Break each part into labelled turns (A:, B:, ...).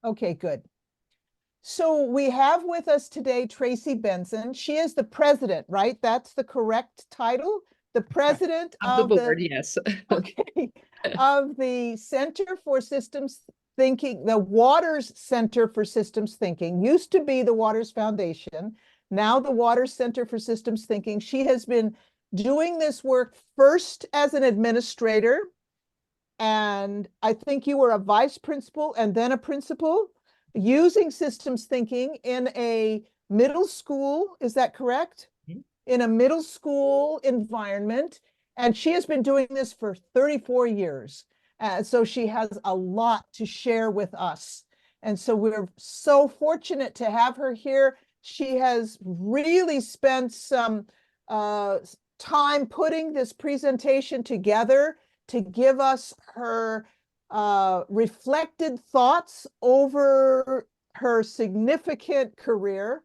A: Okay, good. So we have with us today Tracy Benson. She is the president, right? That's the correct title? The president
B: Of the
A: of the,
B: board, yes.
A: okay, of the Center for Systems Thinking, the Waters Center for Systems Thinking, used to be the Waters Foundation, now the Waters Center for Systems Thinking. She has been doing this work first as an administrator, and I think you were a vice principal and then a principal, using systems thinking in a middle school. Is that correct?
B: Mhm.
A: In a middle school environment. And she has been doing this for 34 years. So she has a lot to share with us. And so we're so fortunate to have her here. She has really spent some time putting this presentation together to give us her reflected thoughts over her significant career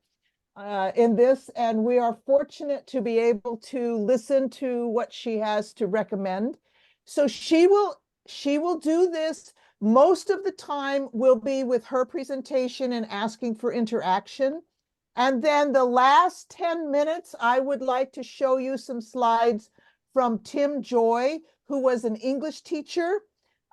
A: in this, and we are fortunate to be able to listen to what she has to recommend. So she will do this. Most of the time will be with her presentation and asking for interaction. And then the last 10 minutes, I would like to show you some slides from Tim Joy, who was an English teacher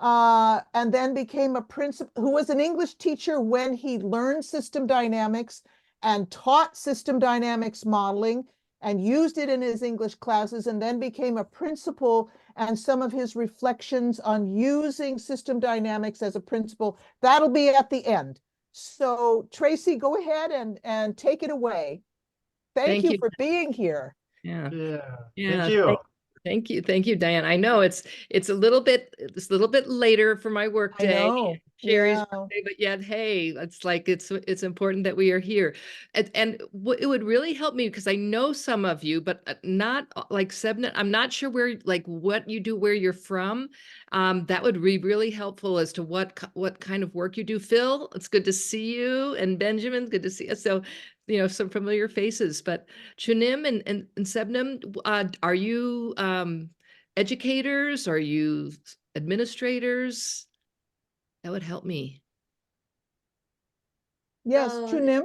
A: and then became a principal, who was an English teacher when he learned system dynamics and taught system dynamics modeling and used it in his English classes, and then became a principal, and some of his reflections on using system dynamics as a principal. That'll be at the end. So Tracy, go ahead and take it away. Thank
B: Thank
A: you
B: you.
A: for being here.
B: Yeah.
C: Yeah.
B: Yeah.
C: Thank you.
B: Thank you, Diane. I know it's a little bit later for my work
A: I
B: day,
A: know.
B: Sherry's
A: Yeah.
B: birthday, but yet, hey, it's like it's important that we are here, and it would really help me because I know some of you, but not like Sebna. I'm not sure where, like, what you do, where you're from. That would be really helpful as to what kind of work you do. Phil, it's good to see you, and Benjamin, good to see you. So, some familiar faces, but Chunim and Sebnem, are you educators? Are you administrators? That would help me.
A: Yes,
D: So,
A: Chunim.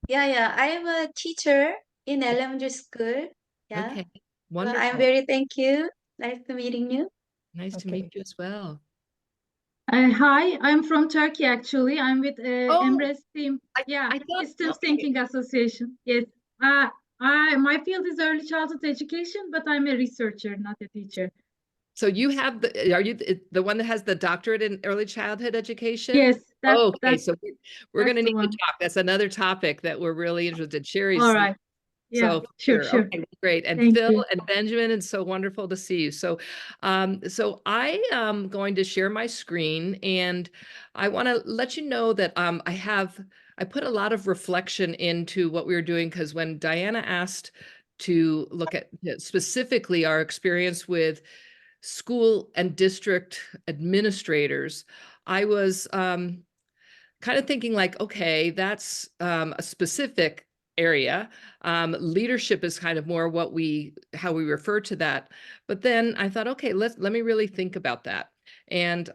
D: yeah, I'm a teacher in elementary school. Yeah.
B: Okay,
D: So I'm
B: wonderful.
D: very thank you. Nice to meeting you.
B: Nice to
A: Okay.
B: meet you as well.
E: Hi, I'm from Turkey actually. I'm with
B: Oh,
E: Emre's team. Yeah,
B: I thought,
E: Systems
B: okay.
E: Thinking Association. Yes. My field is early childhood education, but I'm a researcher, not a teacher.
B: So you have are you the one that has the doctorate in early childhood education?
E: Yes,
B: Oh, okay,
E: that's
B: so we're going to
E: the
B: need to
E: one.
B: talk. That's another topic that we're really interested in.
E: All
B: Sherry's
E: right. Yeah,
B: so
E: sure.
B: okay, great. And
E: Thank
B: Phil
E: you.
B: and Benjamin, it's so wonderful to see you. So, so I am going to share my screen, and I want to let you know that I put a lot of reflection into what we were doing, because when Diana asked to look at specifically our experience with school and district administrators, I was kind of thinking like, okay, that's a specific area. Leadership is kind of more how we refer to that. But then I thought, okay, let me really think about that. And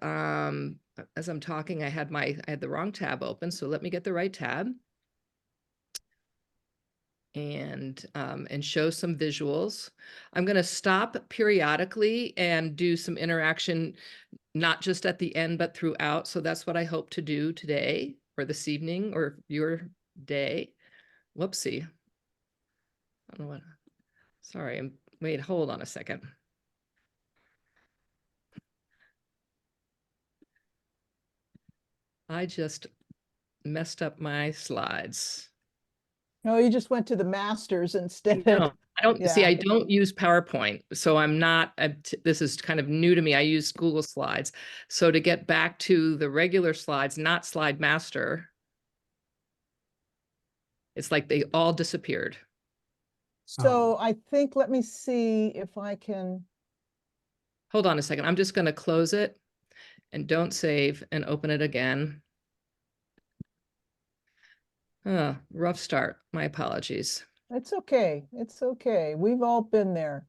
B: as I'm talking, I had the wrong tab open, so let me get the right tab and show some visuals. I'm going to stop periodically and do some interaction, not just at the end, but throughout. So that's what I hope to do today or this evening or your day. Whoopsie. I don't know what. Sorry. Wait, hold on a second. I just messed up my slides.
A: No, you just went to the masters instead.
B: No, I don't see.
A: Yeah.
B: I don't use PowerPoint, so I'm not. This is kind of new to me. I use Google Slides. So to get back to the regular slides, not Slide Master, it's like they all disappeared.
A: So I think, let me see if I can.
B: Hold on a second. I'm just going to close it and don't save and open it again. Rough start. My apologies.
A: It's okay. It's okay. We've all been there.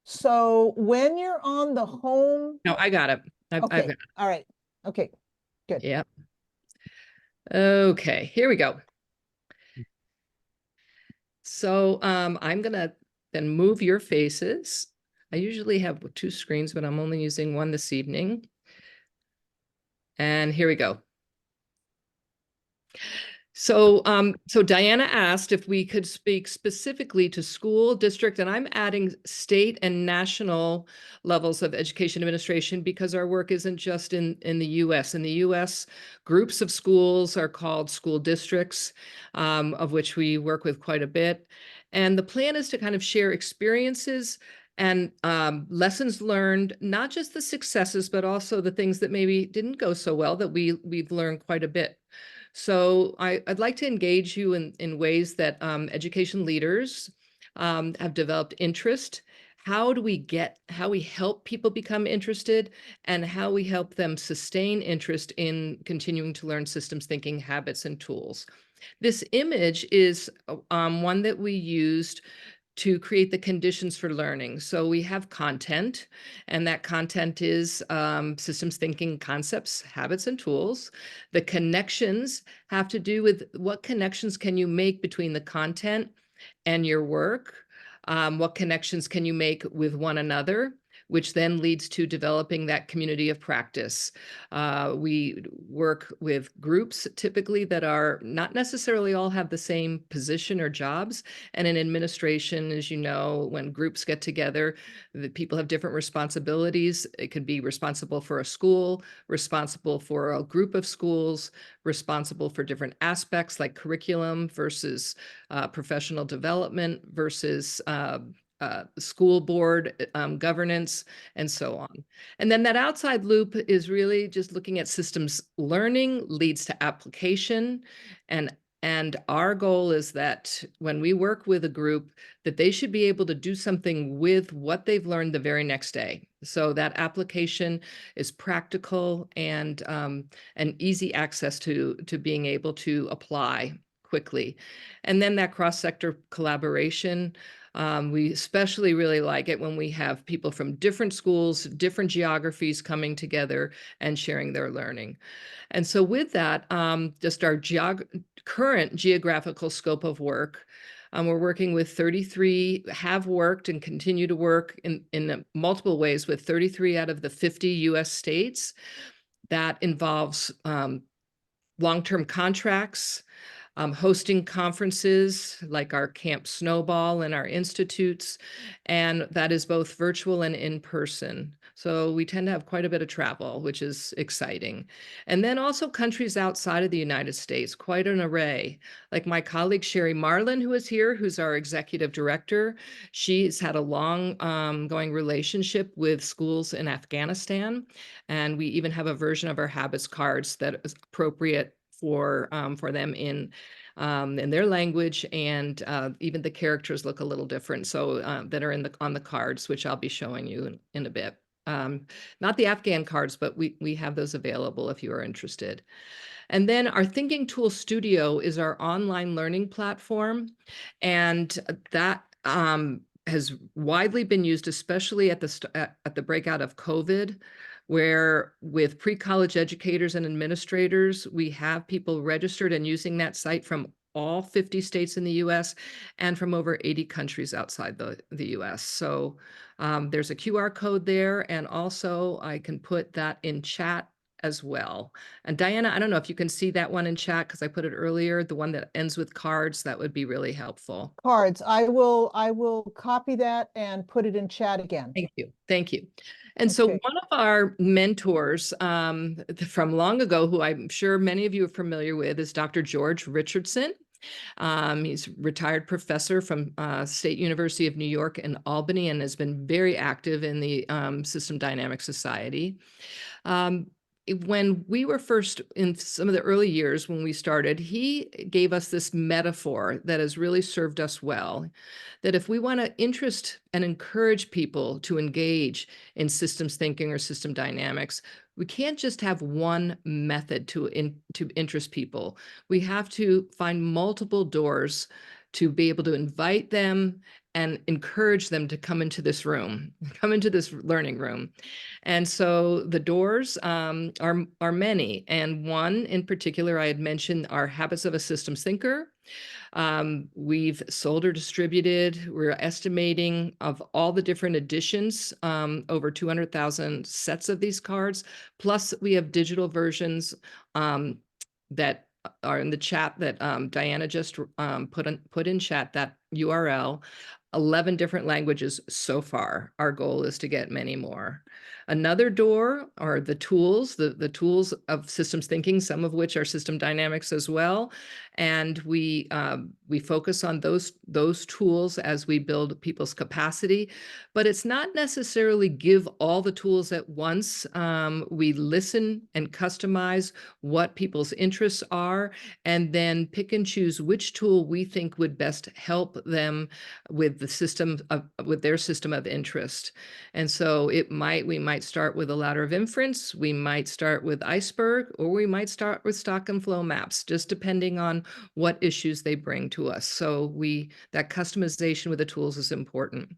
A: So when you're on the home.
B: No, I got it. I've
A: Okay.
B: got it.
A: All right. Okay. Good.
B: Yeah. Okay, here we go. So I'm gonna then move your faces. I usually have 2 screens, but I'm only using one this evening. And here we go. So Diana asked if we could speak specifically to school, district, and I'm adding state and national levels of education administration because our work isn't just in the US. In the US, groups of schools are called school districts, of which we work with quite a bit. And the plan is to kind of share experiences and lessons learned, not just the successes, but also the things that maybe didn't go so well that we've learned quite a bit. So I'd like to engage you in ways that education leaders have developed interest. How we help people become interested, and how we help them sustain interest in continuing to learn systems thinking habits and tools. This image is one that we used to create the conditions for learning. So we have content, and that content is systems thinking concepts, habits, and tools. The connections have to do with what connections can you make between the content and your work? What connections can you make with one another? Which then leads to developing that community of practice. We work with groups typically that are not necessarily all have the same position or jobs. And in administration, as you know, when groups get together, the people have different responsibilities. It could be responsible for a school, responsible for a group of schools, responsible for different aspects like curriculum versus professional development versus school board governance, and so on. And then that outside loop is really just looking at systems learning leads to application. And our goal is that when we work with a group, that they should be able to do something with what they've learned the very next day. So that application is practical and easy access to being able to apply quickly. And then that cross-sector collaboration. We especially really like it when we have people from different schools, different geographies coming together and sharing their learning. And so with that, just our current geographical scope of work, we're working with 33, have worked and continue to work in multiple ways with 33 out of the 50 US states. That involves long-term contracts, hosting conferences like our Camp Snowball and our institutes, and that is both virtual and in person. So we tend to have quite a bit of travel, which is exciting. And then also countries outside of the United States, quite an array. Like my colleague Sherry Marlin, who is here, who's our executive director. She's had a long going relationship with schools in Afghanistan. And we even have a version of our habits cards that is appropriate for them in their language, and even the characters look a little different. So that are on the cards, which I'll be showing you in a bit. Not the Afghan cards, but we have those available if you are interested. And then our Thinking Tool Studio is our online learning platform, and that has widely been used, especially at the breakout of COVID, where with pre-college educators and administrators, we have people registered and using that site from all 50 states in the US and from over 80 countries outside the US. So there's a QR code there, and also I can put that in chat as well. And Diana, I don't know if you can see that one in chat because I put it earlier, the one that ends with cards. That would be really helpful.
A: Cards. I will copy that and put it in chat again.
B: Thank you. Thank you. And so
A: Okay.
B: one of our mentors from long ago, who I'm sure many of you are familiar with, is Dr. George Richardson. He's a retired professor from State University of New York in Albany and has been very active in the System Dynamics Society. When we were first in some of the early years when we started, he gave us this metaphor that has really served us well, that if we want to interest and encourage people to engage in systems thinking or system dynamics, we can't just have one method to interest people. We have to find multiple doors to be able to invite them and encourage them to come into this room, come into this learning room. And so the doors are many. And one in particular, I had mentioned, are Habits of a Systems Thinker. We've sold or distributed, we're estimating of all the different editions, over 200,000 sets of these cards. Plus we have digital versions that are in the chat that Diana just put in chat, that URL. 11 different languages so far. Our goal is to get many more. Another door are the tools, the tools of systems thinking, some of which are system dynamics as well. And we focus on those tools as we build people's capacity, but it's not necessarily give all the tools at once. We listen and customize what people's interests are, and then pick and choose which tool we think would best help them with the system with their system of interest. And so we might start with a ladder of inference, we might start with iceberg, or we might start with stock and flow maps, just depending on what issues they bring to us. So that customization with the tools is important.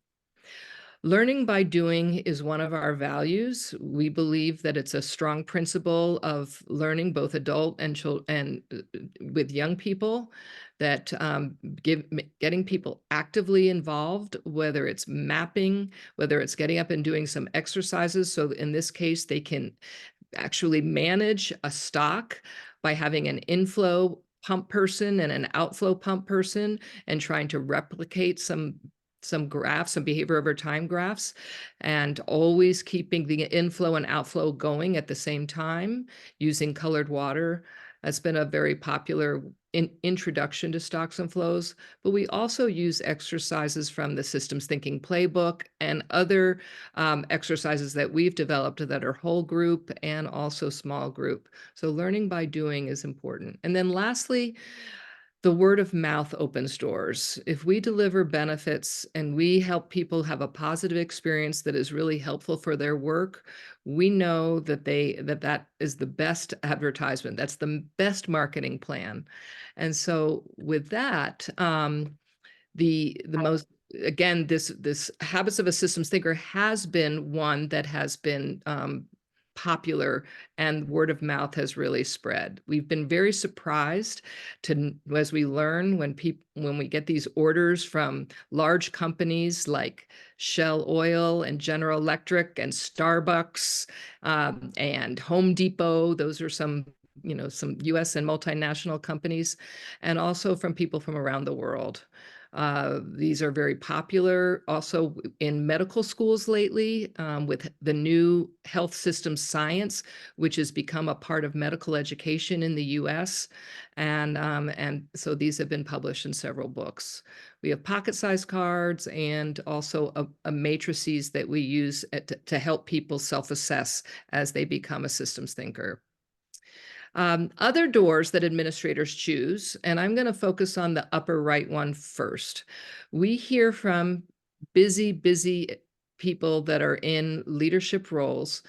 B: Learning by doing is one of our values. We believe that it's a strong principle of learning, both adult and with young people, that getting people actively involved, whether it's mapping, whether it's getting up and doing some exercises. So in this case, they can actually manage a stock by having an inflow pump person and an outflow pump person, and trying to replicate some graphs, some behavior over time graphs, and always keeping the inflow and outflow going at the same time using colored water. That's been a very popular introduction to stocks and flows, but we also use exercises from the Systems Thinking Playbook and other exercises that we've developed that are whole group and also small group. So learning by doing is important. And then lastly, the word of mouth opens doors. If we deliver benefits and we help people have a positive experience that is really helpful for their work, we know that that is the best advertisement. That's the best marketing plan. And so with that, the most, again, this Habits of a Systems Thinker has been one that has been popular, and word of mouth has really spread. We've been very surprised as we learn when we get these orders from large companies like Shell Oil and General Electric and Starbucks and Home Depot. Those are some US and multinational companies, and also from people from around the world. These are very popular also in medical schools lately, with the new health system science, which has become a part of medical education in the US. And so these have been published in several books. We have pocket-sized cards and also a matrices that we use to help people self-assess as they become a systems thinker. Other doors that administrators choose, and I'm going to focus on the upper right one first. We hear from busy people that are in leadership roles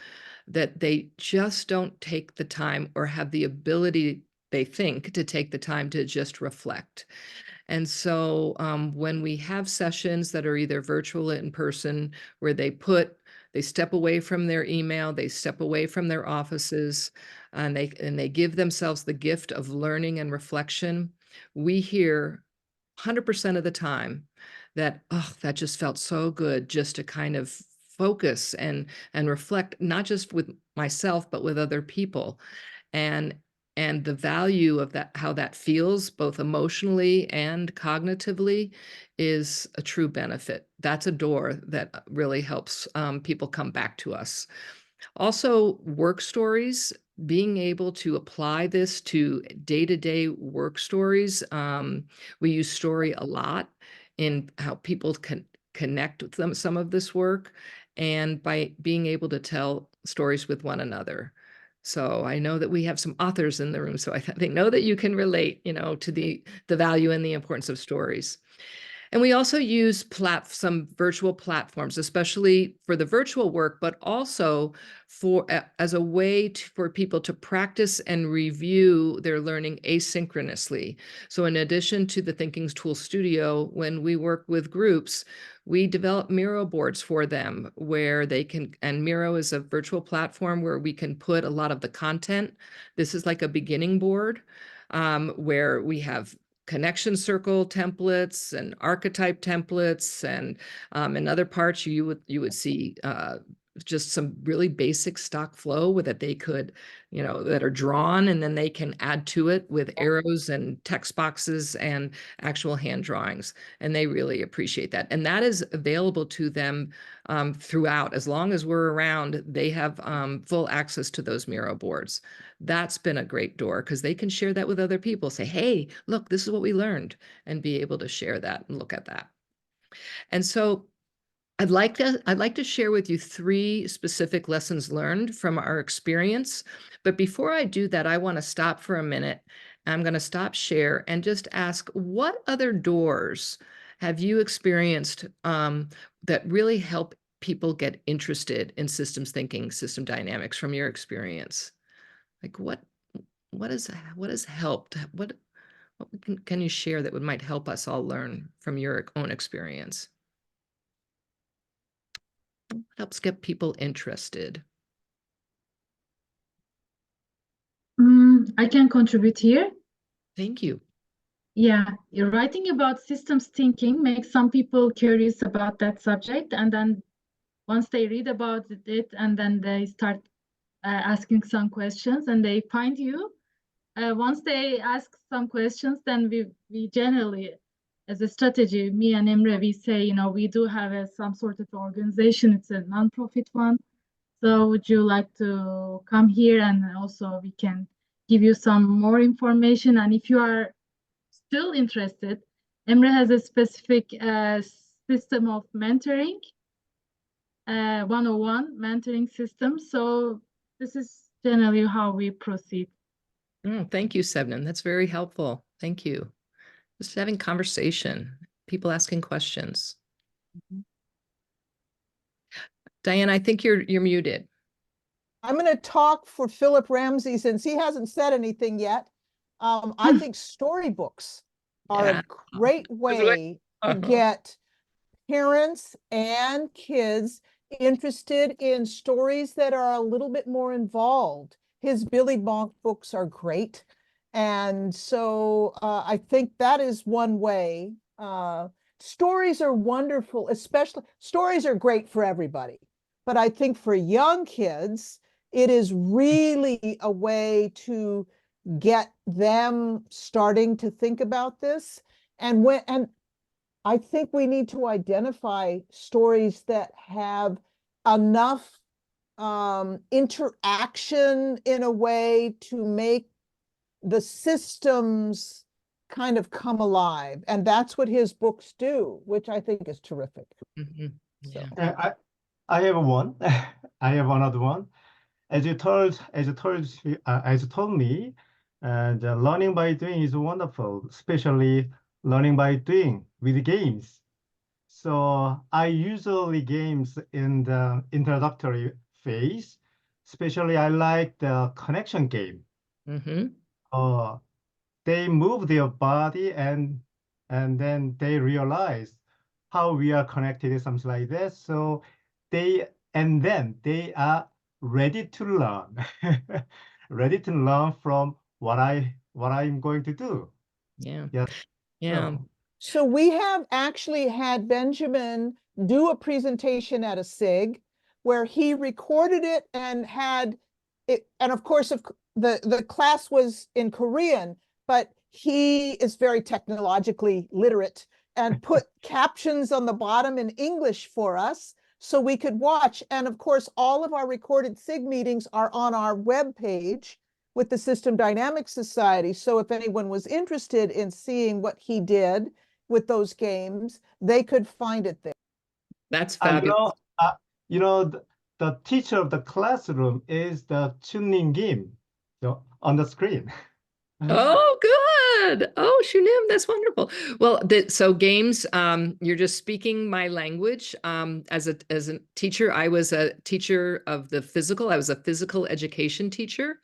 B: that they just don't take the time or have the ability, they think, to take the time to just reflect. And so when we have sessions that are either virtual or in person, where they step away from their email, they step away from their offices, and they give themselves the gift of learning and reflection, we hear 100% of the time that, oh, that just felt so good just to kind of focus and reflect, not just with myself, but with other people. And the value of that, how that feels both emotionally and cognitively, is a true benefit. That's a door that really helps people come back to us. Also, work stories, being able to apply this to day-to-day work stories. We use story a lot in how people can connect with some of this work, and by being able to tell stories with one another. So I know that we have some authors in the room, so I know that you can relate, to the value and the importance of stories. And we also use some virtual platforms, especially for the virtual work, but also for as a way for people to practice and review their learning asynchronously. So in addition to the Thinking Tool Studio, when we work with groups, we develop Miro boards for them where they can, and Miro is a virtual platform where we can put a lot of the content. This is like a beginning board where we have connection circle templates and archetype templates, and in other parts you would see just some really basic stock flow that they could, that are drawn, and then they can add to it with arrows and text boxes and actual hand drawings. And they really appreciate that. And that is available to them throughout. As long as we're around, they have full access to those Miro boards. That's been a great door because they can share that with other people. Say, hey, look, this is what we learned, and be able to share that and look at that. And so I'd like to share with you 3 specific lessons learned from our experience. But before I do that, I want to stop for a minute. I'm going to stop share and just ask, what other doors have you experienced that really help people get interested in systems thinking, system dynamics from your experience? Like what has helped? What can you share that might help us all learn from your own experience? Helps get people interested.
E: I can contribute here.
B: Thank you.
E: Yeah, you're writing about systems thinking makes some people curious about that subject, and then once they read about it, and then they start asking some questions, and they find you. Once they ask some questions, then we generally, as a strategy, me and Emre, we say, we do have some sort of organization. It's a non-profit one. So would you like to come here, and also we can give you some more information. And if you are still interested, Emre has a specific system of mentoring, 101 mentoring system. So this is generally how we proceed.
B: Thank you, Sebnem. That's very helpful. Thank you. Just having conversation, people asking questions. Diane, I think you're muted.
A: I'm going to talk for Philip Ramsey since he hasn't said anything yet. I think storybooks are a great way to get parents and kids interested in stories that are a little bit more involved. His Billy Bonk books are great. And so I think that is one way. Stories are wonderful, especially stories are great for everybody. But I think for young kids, it is really a way to get them starting to think about this. And I think we need to identify stories that have enough interaction in a way to make the systems kind of come alive. And that's what his books do, which I think is terrific.
B: Mm-hmm. Yeah.
A: So.
C: I have one. I have another one. As you told me, the learning by doing is wonderful, especially learning by doing with games. So I usually games in the introductory phase. Especially I like the connection game.
B: Mm-hmm.
C: They move their body and then they realize how we are connected, something like that. So they are ready to learn, ready to learn from what I'm going to do.
B: Yeah.
C: Yeah.
B: Yeah.
A: So we have actually had Benjamin do a presentation at a SIG where he recorded it and had it, and of course the class was in Korean, but he is very technologically literate and put captions on the bottom in English for us so we could watch. And of course, all of our recorded SIG meetings are on our webpage with the System Dynamics Society. So if anyone was interested in seeing what he did with those games, they could find it there.
B: That's fabulous.
C: The teacher of the classroom is the Chunning Kim on the screen.
B: Oh, good. Oh, Shunim, that's wonderful. Well, so games, you're just speaking my language. As a teacher, I was a teacher of the physical. I was a physical education teacher,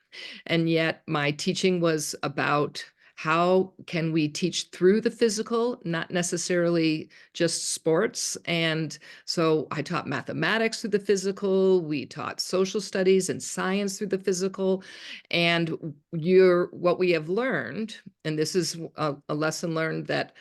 B: and yet my teaching was about how can we teach through the physical, not necessarily just sports. And so I taught mathematics through the physical. We taught social studies and science through the physical. And what we have learned, and this is a lesson learned, that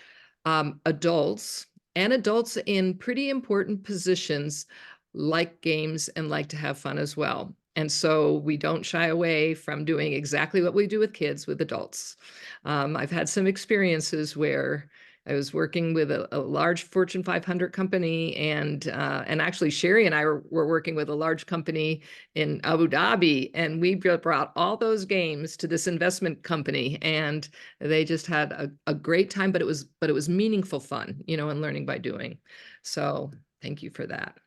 B: adults in pretty important positions like games and like to have fun as well. And so we don't shy away from doing exactly what we do with kids with adults. I've had some experiences where I was working with a large Fortune 500 company, and actually Sherry and I were working with a large company in Abu Dhabi, and we brought all those games to this investment company, and they just had a great time. But it was meaningful fun, and learning by doing. So thank you for that.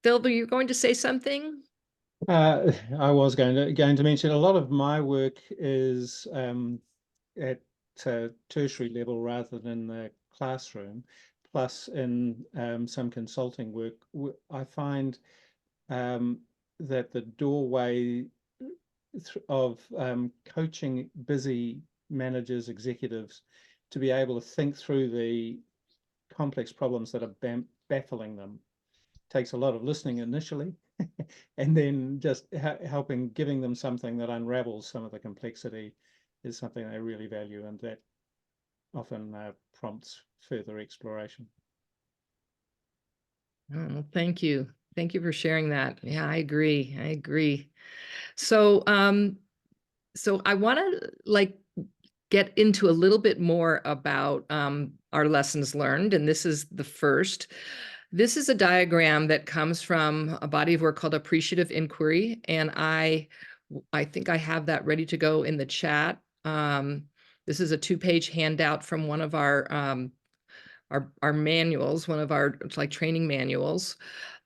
B: Phil, were you going to say something?
F: I was going to mention a lot of my work is at tertiary level rather than the classroom, plus in some consulting work. I find that the doorway of coaching busy managers, executives, to be able to think through the complex problems that are baffling them takes a lot of listening initially, and then just giving them something that unravels some of the complexity is something I really value, and that often prompts further exploration.
B: Oh, thank you. Thank you for sharing that. Yeah, I agree. So, so I want to get into a little bit more about our lessons learned, and this is the first. This is a diagram that comes from a body of work called Appreciative Inquiry, and I think I have that ready to go in the chat. This is a 2-page handout from one of our manuals, one of our training manuals,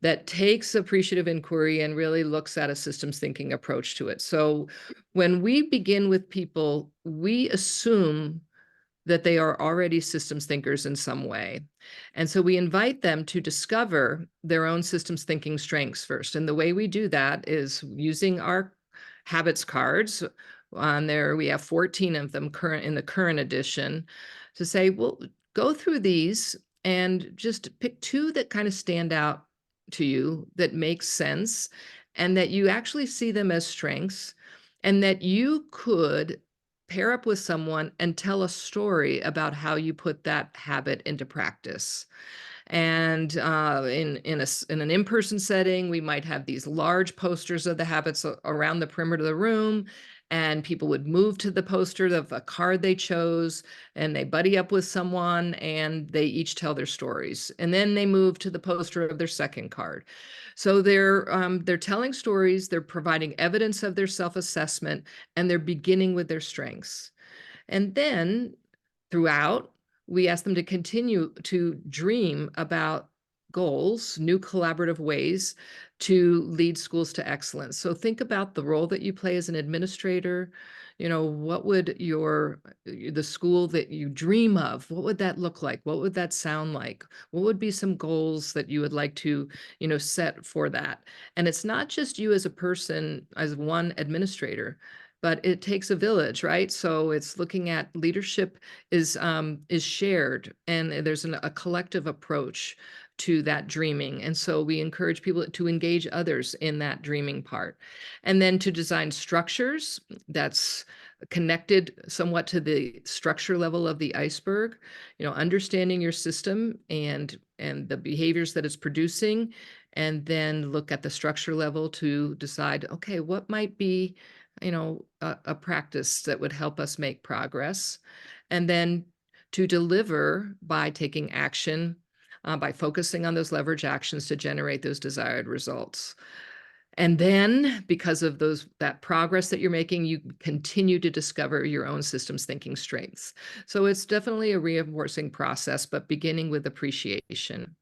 B: that takes appreciative inquiry and really looks at a systems thinking approach to it. So when we begin with people, we assume that they are already systems thinkers in some way. And so we invite them to discover their own systems thinking strengths first. And the way we do that is using our habits cards. On there, we have 14 of them in the current edition, to say, well, go through these and just pick 2 that kind of stand out to you, that make sense, and that you actually see them as strengths, and that you could pair up with someone and tell a story about how you put that habit into practice. And in an in-person setting, we might have these large posters of the habits around the perimeter of the room, and people would move to the poster of a card they chose, and they buddy up with someone, and they each tell their stories. And then they move to the poster of their second card. So they're telling stories, they're providing evidence of their self-assessment, and they're beginning with their strengths. And then throughout, we ask them to continue to dream about goals, new collaborative ways to lead schools to excellence. So think about the role that you play as an administrator. What would the school that you dream of, what would that look like? What would that sound like? What would be some goals that you would like to, set for that? And it's not just you as a person, as one administrator, but it takes a village, right? So it's looking at leadership is shared, and there's a collective approach to that dreaming. And so we encourage people to engage others in that dreaming part, and then to design structures that's connected somewhat to the structure level of the iceberg, understanding your system and the behaviors that it's producing, and then look at the structure level to decide, okay, what might be a practice that would help us make progress, and then to deliver by taking action, by focusing on those leverage actions to generate those desired results. And then because of that progress that you're making, you continue to discover your own systems thinking strengths. So it's definitely a reinforcing process, but beginning with appreciation.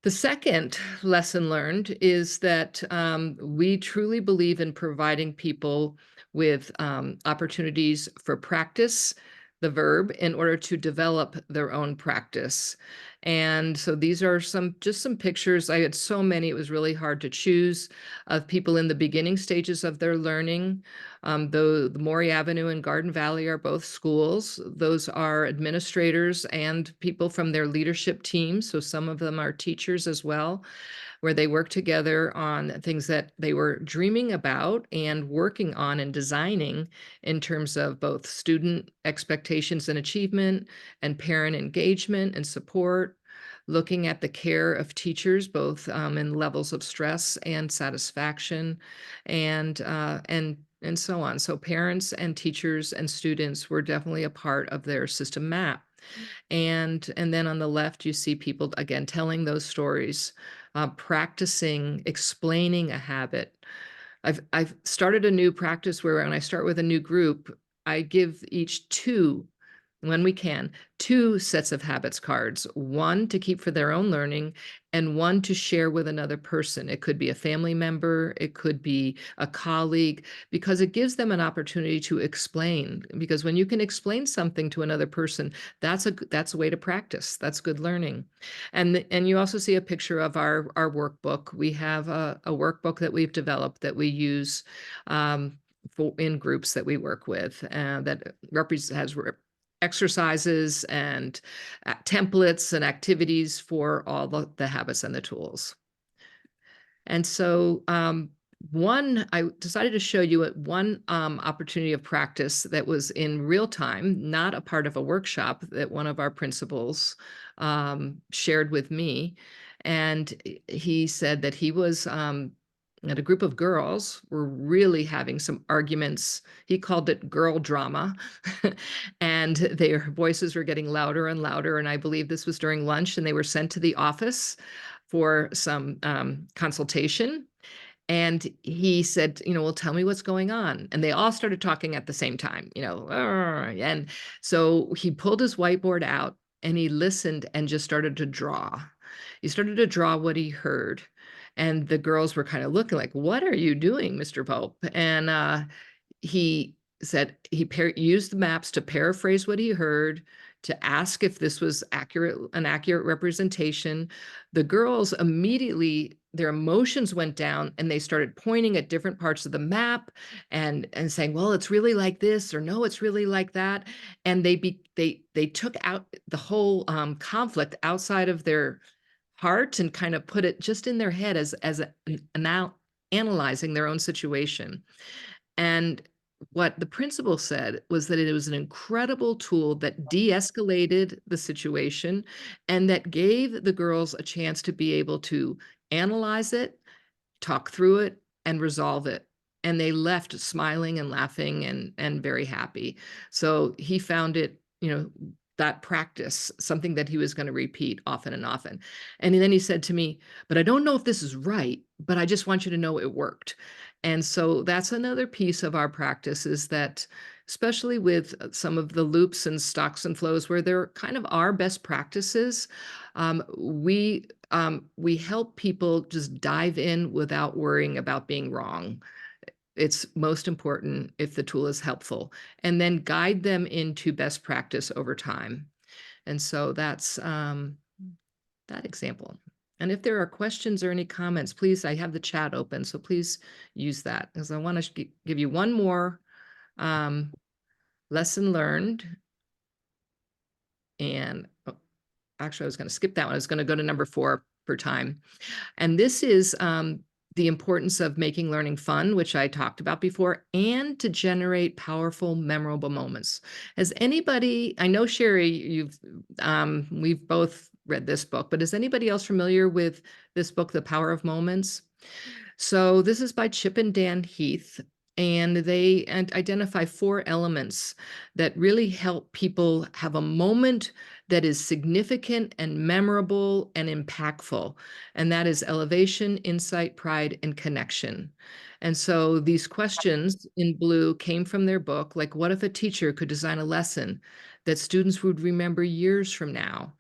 B: The second lesson learned is that we truly believe in providing people with opportunities for practice, the verb, in order to develop their own practice. And so these are just some pictures. I had so many, it was really hard to choose, of people in the beginning stages of their learning. Though the Maury Avenue and Garden Valley are both schools, those are administrators and people from their leadership team. So some of them are teachers as well, where they work together on things that they were dreaming about and working on and designing in terms of both student expectations and achievement and parent engagement and support, looking at the care of teachers, both in levels of stress and satisfaction, and so on. So parents and teachers and students were definitely a part of their system map. And then on the left, you see people, again, telling those stories, practicing, explaining a habit. I've started a new practice where when I start with a new group, I give each two, when we can, two sets of habits cards, one to keep for their own learning and one to share with another person. It could be a family member, it could be a colleague, because it gives them an opportunity to explain. Because when you can explain something to another person, that's a way to practice. That's good learning. And you also see a picture of our workbook. We have a workbook that we've developed that we use in groups that we work with, that has exercises and templates and activities for all the habits and the tools. And so I decided to show you one opportunity of practice that was in real time, not a part of a workshop, that one of our principals shared with me. And he said that he was and a group of girls were really having some arguments. He called it girl drama. And their voices were getting louder and louder. And I believe this was during lunch, and they were sent to the office for some consultation. And he said, well, tell me what's going on. And they all started talking at the same time, and so he pulled his whiteboard out and he listened and just started to draw. He started to draw what he heard. And the girls were kind of looking like, what are you doing, Mr. Pope? And he said he used the maps to paraphrase what he heard, to ask if this was an accurate representation. The girls immediately, their emotions went down and they started pointing at different parts of the map and saying, well, it's really like this, or no, it's really like that. And they took out the whole conflict outside of their heart and kind of put it just in their head as now analyzing their own situation. And what the principal said was that it was an incredible tool that de-escalated the situation and that gave the girls a chance to be able to analyze it, talk through it, and resolve it. And they left smiling and laughing and very happy. So he found it, that practice, something that he was going to repeat often and often. And then he said to me, but I don't know if this is right, but I just want you to know it worked. And so that's another piece of our practice, is that, especially with some of the loops and stocks and flows where there kind of are best practices, we help people just dive in without worrying about being wrong. It's most important if the tool is helpful, and then guide them into best practice over time. And so that's that example. And if there are questions or any comments, please, I have the chat open, so please use that, because I want to give you one more lesson learned. And actually, I was going to skip that one. I was going to go to number 4 for time. And this is the importance of making learning fun, which I talked about before, and to generate powerful, memorable moments. Has anybody, I know Sherry, we've both read this book, but is anybody else familiar with this book, The Power of Moments? So this is by Chip and Dan Heath, and they identify 4 elements that really help people have a moment that is significant and memorable and impactful. And that is elevation, insight, pride, and connection. And so these questions in blue came from their book, like, what if a teacher could design a lesson that students would remember years from now?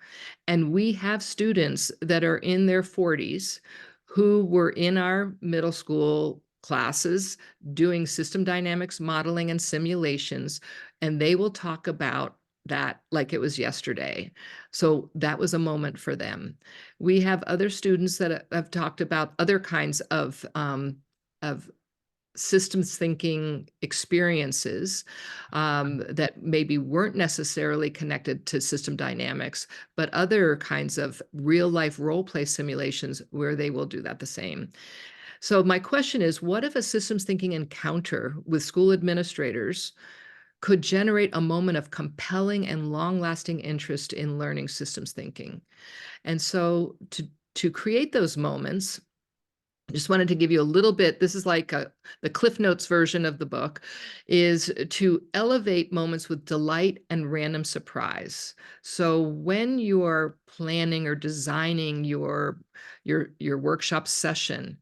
B: And we have students that are in their 40s who were in our middle school classes doing system dynamics modeling and simulations, and they will talk about that like it was yesterday. So that was a moment for them. We have other students that have talked about other kinds of systems thinking experiences that maybe weren't necessarily connected to system dynamics, but other kinds of real life role play simulations where they will do that the same. So my question is, what if a systems thinking encounter with school administrators could generate a moment of compelling and long-lasting interest in learning systems thinking? And so to create those moments, I just wanted to give you a little bit, this is like the Cliff Notes version of the book, is to elevate moments with delight and random surprise. So when you are planning or designing your workshop session,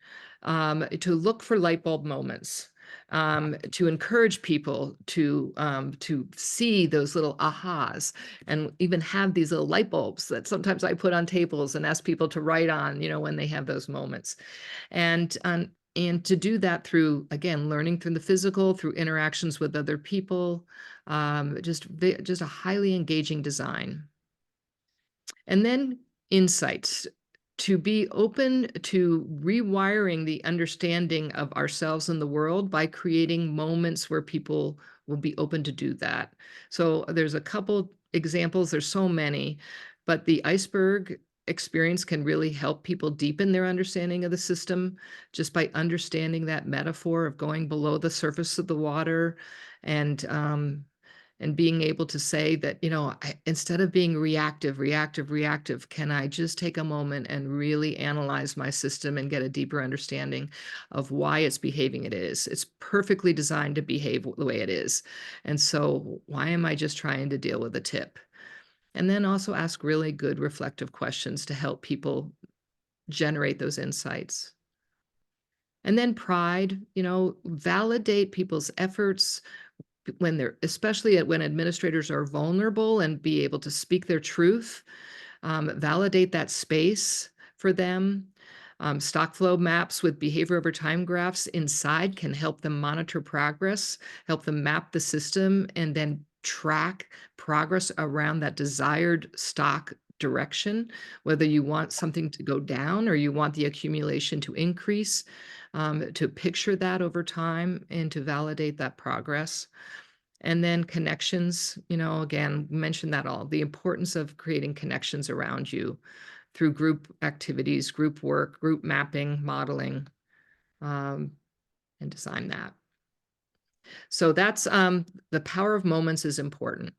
B: to look for light bulb moments, to encourage people to see those little ahas, and even have these little light bulbs that sometimes I put on tables and ask people to write on, when they have those moments. And to do that through, again, learning through the physical, through interactions with other people, just a highly engaging design. And then insights, to be open to rewiring the understanding of ourselves and the world by creating moments where people will be open to do that. So there's a couple examples, there's so many, but the iceberg experience can really help people deepen their understanding of the system just by understanding that metaphor of going below the surface of the water, and being able to say that, instead of being reactive, can I just take a moment and really analyze my system and get a deeper understanding of why it's behaving it is? It's perfectly designed to behave the way it is. And so why am I just trying to deal with a tip? And then also ask really good reflective questions to help people generate those insights. And then pride, validate people's efforts when especially when administrators are vulnerable, and be able to speak their truth. Validate that space for them. Stock flow maps with behavior over time graphs inside can help them monitor progress, help them map the system, and then track progress around that desired stock direction, whether you want something to go down or you want the accumulation to increase, to picture that over time and to validate that progress. And then connections, again, mention that all, the importance of creating connections around you through group activities, group work, group mapping, modeling, and design that. So that's the power of moments is important.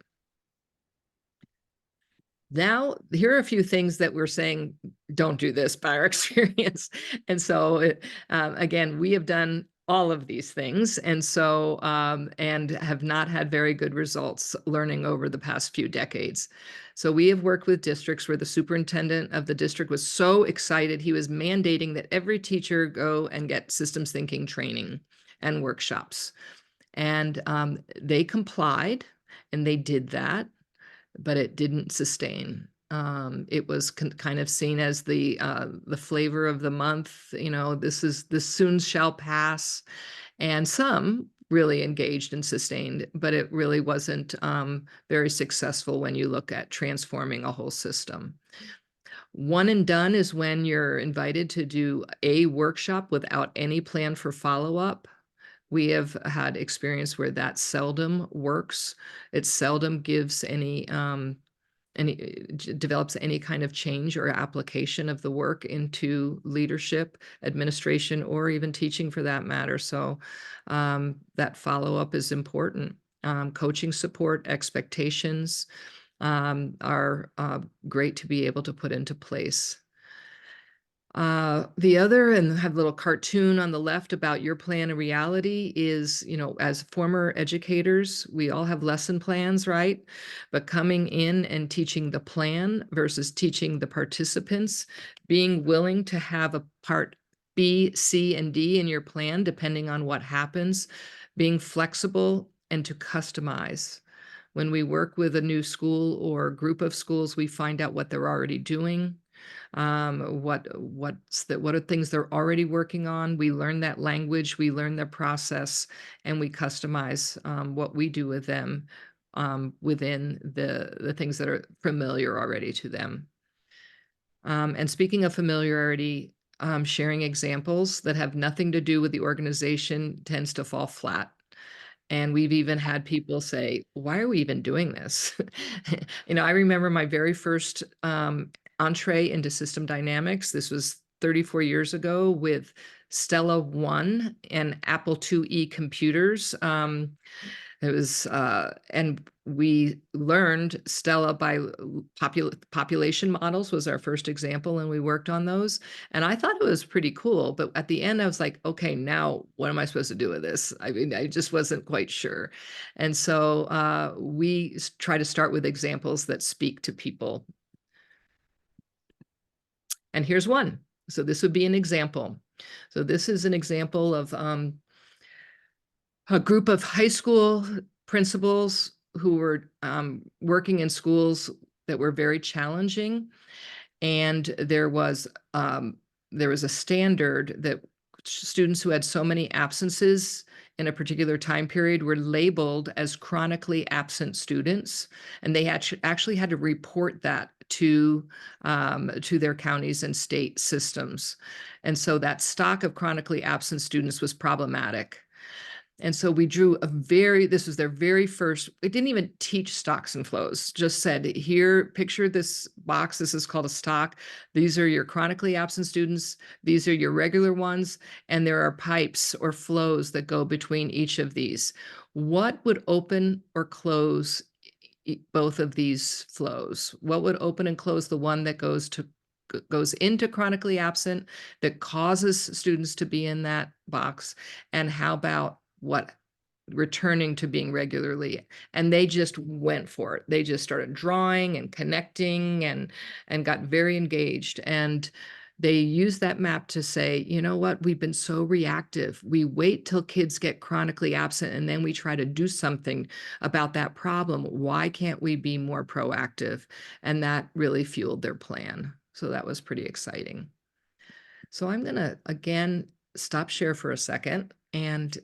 B: Now, here are a few things that we're saying, don't do this by our experience. And so, again, we have done all of these things, and so and have not had very good results learning over the past few decades. So we have worked with districts where the superintendent of the district was so excited, he was mandating that every teacher go and get systems thinking training and workshops. And they complied, and they did that, but it didn't sustain. It was kind of seen as the flavor of the month. This soon shall pass, and some really engaged and sustained, but it really wasn't very successful when you look at transforming a whole system. One and done is when you're invited to do a workshop without any plan for follow-up. We have had experience where that seldom works. It seldom gives develops any kind of change or application of the work into leadership, administration, or even teaching for that matter. So that follow-up is important. Coaching support, expectations are great to be able to put into place. The other, and have a little cartoon on the left about your plan and reality is, as former educators, we all have lesson plans, right? But coming in and teaching the plan versus teaching the participants, being willing to have a part B, C, and D in your plan, depending on what happens, being flexible and to customize. When we work with a new school or group of schools, we find out what they're already doing. What are things they're already working on. We learn that language, we learn their process, and we customize what we do with them within the things that are familiar already to them. And speaking of familiarity, sharing examples that have nothing to do with the organization tends to fall flat. And we've even had people say, why are we even doing this? I remember my very first entree into system dynamics. This was 34 years ago with Stella 1 and Apple IIe computers. It was, and we learned Stella by population models was our first example, and we worked on those. And I thought it was pretty cool. But at the end, I was like, okay, now what am I supposed to do with this? I mean, I just wasn't quite sure. And so we try to start with examples that speak to people. And here's one. So this would be an example. So this is an example of a group of high school principals who were working in schools that were very challenging. And there was a standard that students who had so many absences in a particular time period were labeled as chronically absent students. And they actually had to report that to their counties and state systems. And so that stock of chronically absent students was problematic. And so we drew this was their very first, it didn't even teach stocks and flows, just said, here, picture this box. This is called a stock. These are your chronically absent students. These are your regular ones. And there are pipes or flows that go between each of these. What would open or close both of these flows? What would open and close the one that goes into chronically absent, that causes students to be in that box? And how about what returning to being regularly? And they just went for it. They just started drawing and connecting and got very engaged. And they used that map to say, you know what, we've been so reactive. We wait till kids get chronically absent and then we try to do something about that problem. Why can't we be more proactive? And that really fueled their plan. So that was pretty exciting. So I'm going to, again, stop share for a second and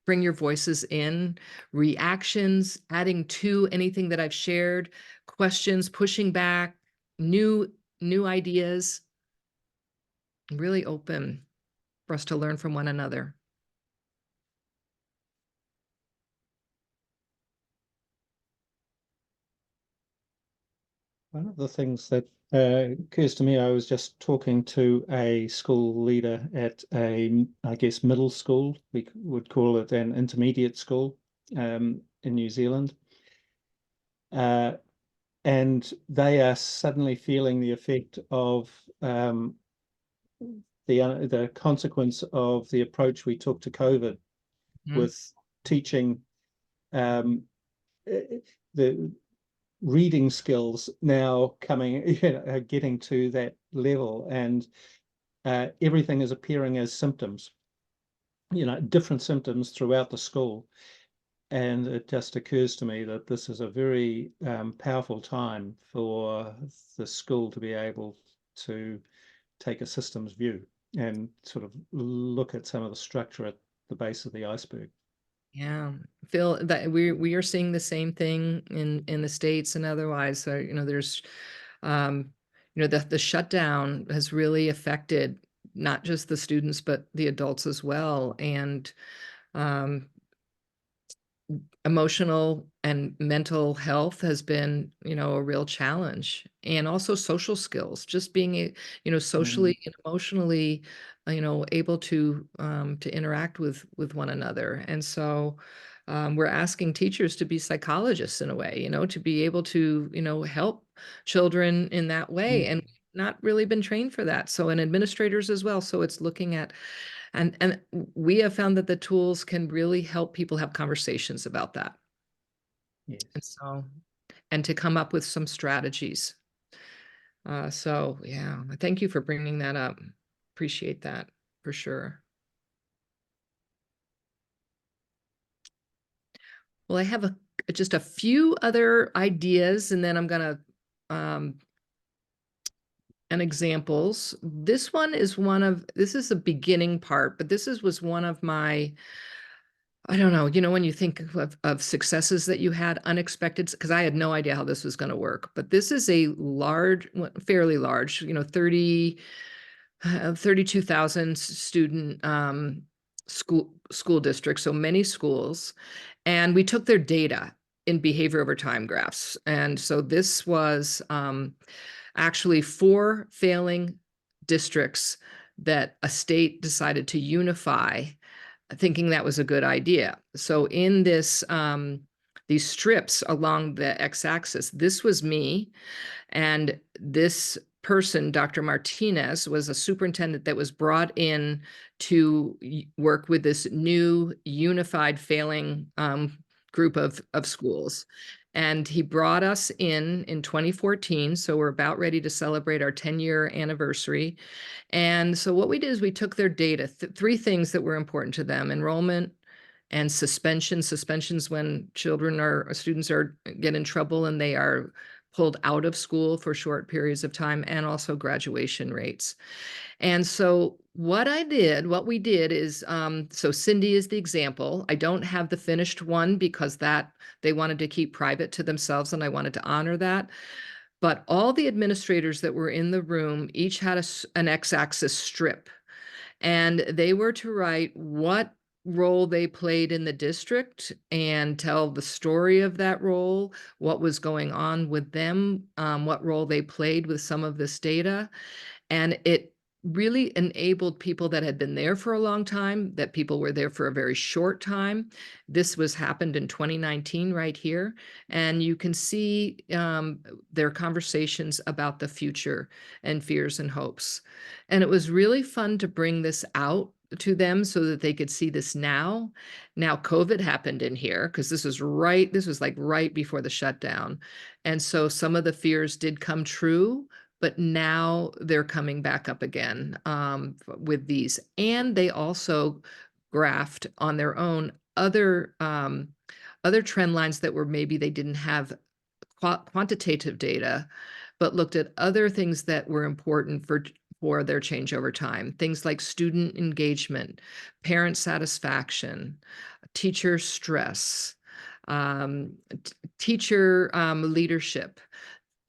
B: bring your voices in, reactions, adding to anything that I've shared, questions, pushing back, new ideas. Really open for us to learn from one another.
F: One of the things that occurs to me, I was just talking to a school leader at I guess, middle school. We would call it an intermediate school in New Zealand. And they are suddenly feeling the effect of the consequence of the approach we took to COVID with teaching the reading skills now coming, getting to that level, and everything is appearing as symptoms, different symptoms throughout the school. And it just occurs to me that this is a very powerful time for the school to be able to take a systems view and sort of look at some of the structure at the base of the iceberg.
B: Yeah, Phil, that we are seeing the same thing in the States and otherwise. So, there's, the shutdown has really affected not just the students, but the adults as well. And emotional and mental health has been, a real challenge, and also social skills, just being, socially and emotionally, able to interact with one another. And so we're asking teachers to be psychologists in a way, to be able to, help children in that way. And not really been trained for that. So, and administrators as well. So it's looking at, and we have found that the tools can really help people have conversations about that.
F: Yes.
B: And so, and to come up with some strategies. So yeah, thank you for bringing that up. Appreciate that for sure. Well, I have just a few other ideas, and then I'm gonna and examples. This one is this is the beginning part, but this was one of my, I don't know, when you think of successes that you had, unexpected, because I had no idea how this was going to work, but this is a large, fairly large, 32,000 student school district, so many schools. And we took their data in behavior over time graphs. And so this was actually 4 failing districts that a state decided to unify, thinking that was a good idea. So in this, these strips along the x-axis, this was me, and this person, Dr. Martinez, was a superintendent that was brought in to work with this new unified failing group of schools. And he brought us in 2014. So we're about ready to celebrate our 10-year anniversary. And so what we did is we took their data, 3 things that were important to them: enrollment and suspension. Suspensions when students get in trouble and they are pulled out of school for short periods of time, and also graduation rates. And so what we did is, so Cindy is the example. I don't have the finished one because they wanted to keep private to themselves, and I wanted to honor that. But all the administrators that were in the room each had an x-axis strip, and they were to write what role they played in the district and tell the story of that role, what was going on with them, what role they played with some of this data. And it really enabled people that had been there for a long time, that people were there for a very short time. This happened in 2019 right here. And you can see their conversations about the future and fears and hopes. And it was really fun to bring this out to them so that they could see this now. Now COVID happened in here because this was like right before the shutdown. And so some of the fears did come true, but now they're coming back up again with these. And they also graphed on their own other trend lines that were maybe they didn't have quantitative data, but looked at other things that were important for their change over time. Things like student engagement, parent satisfaction, teacher stress, teacher leadership,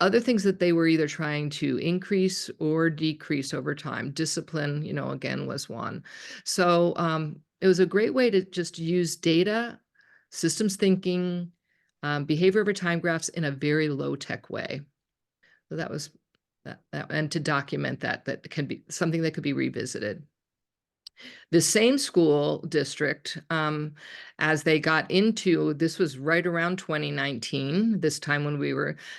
B: other things that they were either trying to increase or decrease over time. Discipline, again, was one. So it was a great way to just use data, systems thinking, behavior over time graphs in a very low-tech way. So that was that, and to document that can be something that could be revisited. The same school district, as they got into, this was right around 2019, this time when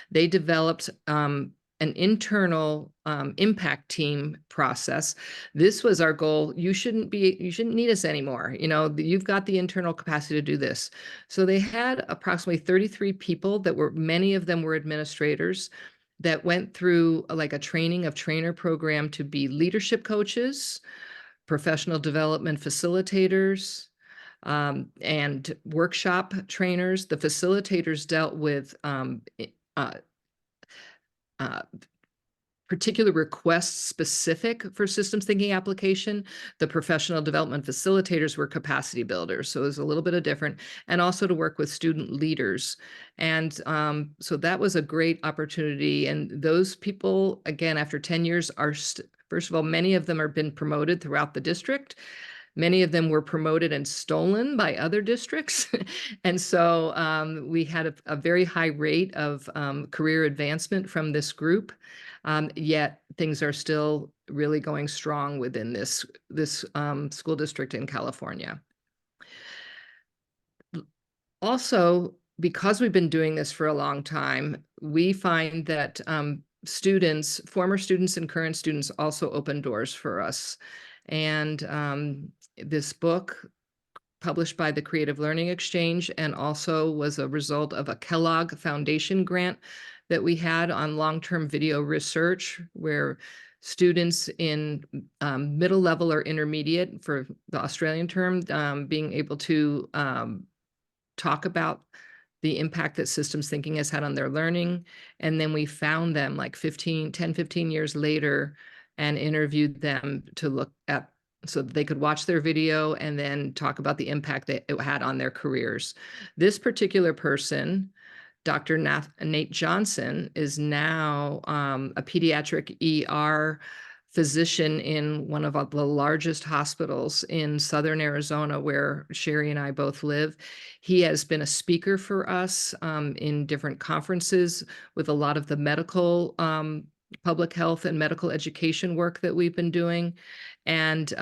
B: they developed an internal impact team process. This was our goal. You shouldn't need us anymore. You've got the internal capacity to do this. So they had approximately 33 people many of them were administrators that went through like a trainer program to be leadership coaches, professional development facilitators, and workshop trainers. The facilitators dealt with particular requests specific for systems thinking application. The professional development facilitators were capacity builders. So it was a little bit of different, and also to work with student leaders. And so that was a great opportunity. And those people, again, after 10 years first of all, many of them have been promoted throughout the district. Many of them were promoted and stolen by other districts. And so we had a very high rate of career advancement from this group. Yet things are still really going strong within this school district in California. Also, because we've been doing this for a long time, we find that students, former students and current students, also opened doors for us. And this book, published by the Creative Learning Exchange, and also was a result of a Kellogg Foundation grant that we had on long-term video research, where students in middle level or intermediate, for the Australian term, being able to talk about the impact that systems thinking has had on their learning. And then we found them like 10, 15 years later and interviewed them to look at, so that they could watch their video and then talk about the impact that it had on their careers. This particular person, Dr. Nate Johnson, is now a pediatric ER physician in one of the largest hospitals in Southern Arizona, where Sherry and I both live. He has been a speaker for us in different conferences with a lot of the medical, public health and medical education work that we've been doing. And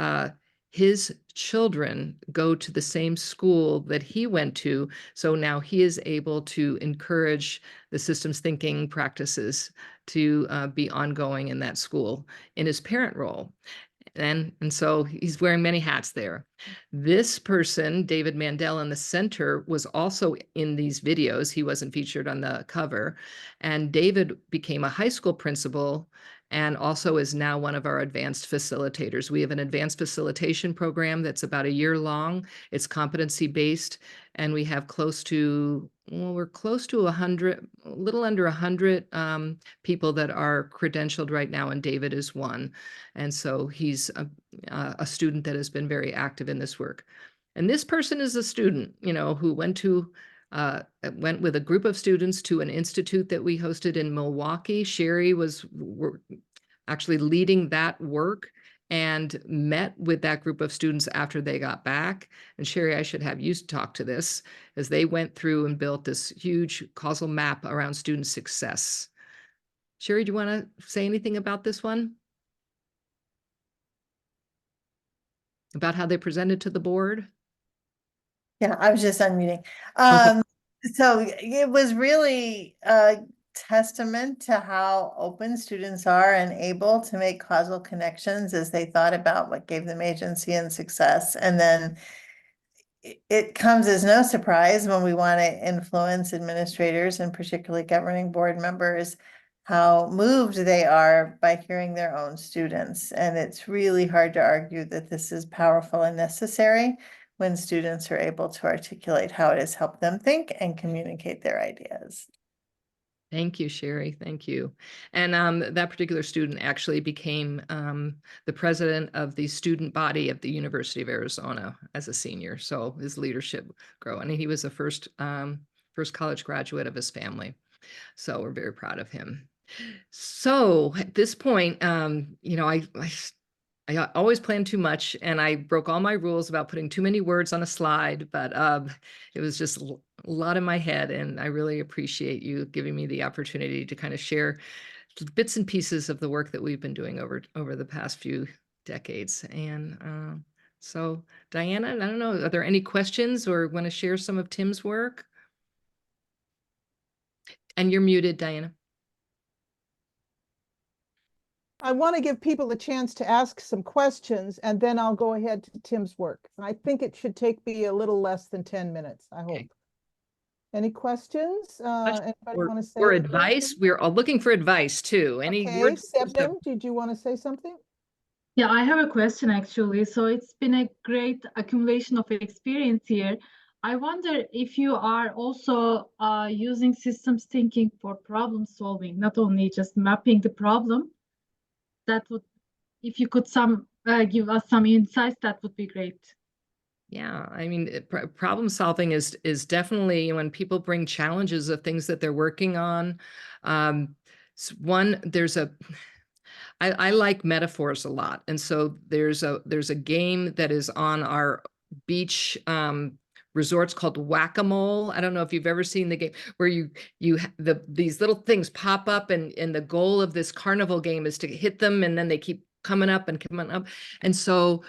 B: his children go to the same school that he went to. So now he is able to encourage the systems thinking practices to be ongoing in that school in his parent role. And so he's wearing many hats there. This person, David Mandel in the center, was also in these videos. He wasn't featured on the cover. And David became a high school principal and also is now one of our advanced facilitators. We have an advanced facilitation program that's about a year long. It's competency-based, and we have close to, well, we're close to 100, a little under 100 people that are credentialed right now, and David is one. And so he's a student that has been very active in this work. And this person is a student, you know, who went with a group of students to an institute that we hosted in Milwaukee. Sherry was actually leading that work and met with that group of students after they got back. And Sherry, I should have you talk to this, as they went through and built this huge causal map around student success. Sherry, do you want to say anything about this one? About how they presented to the board?
G: Yeah, I was just unmuting.
B: Okay.
G: So it was really a testament to how open students are and able to make causal connections as they thought about what gave them agency and success. And then it comes as no surprise when we want to influence administrators and particularly governing board members, how moved they are by hearing their own students. And it's really hard to argue that this is powerful and necessary when students are able to articulate how it has helped them think and communicate their ideas.
B: Thank you, Sherry. Thank you. And that particular student actually became the president of the student body of the University of Arizona as a senior. So his leadership grew, and he was the first college graduate of his family. So we're very proud of him. So at this point, you know, I always plan too much, and I broke all my rules about putting too many words on a slide, but it was just a lot in my head, and I really appreciate you giving me the opportunity to kind of share bits and pieces of the work that we've been doing over the past few decades. And so, Diana, I don't know, are there any questions or want to share some of Tim's work? And you're muted, Diana.
A: I want to give people a chance to ask some questions, and then I'll go ahead to Tim's work. And I think it should take me a little less than 10 minutes, I hope.
B: Okay.
A: Any questions? Anybody want to say
B: Or
A: anything?
B: advice? We're all looking for advice too. Any
A: Okay,
B: words?
A: Sistem, did you want to say something?
E: Yeah, I have a question actually. So it's been a great accumulation of experience here. I wonder if you are also using systems thinking for problem solving, not only just mapping the problem. That would, if you could give us some insights, that would be great.
B: Yeah, I mean, problem solving is definitely when people bring challenges of things that they're working on. I like metaphors a lot, and so there's a game that is on our beach resorts called Whack-A-Mole. I don't know if you've ever seen the game where these little things pop up, and the goal of this carnival game is to hit them, and then they keep coming up and coming up. And so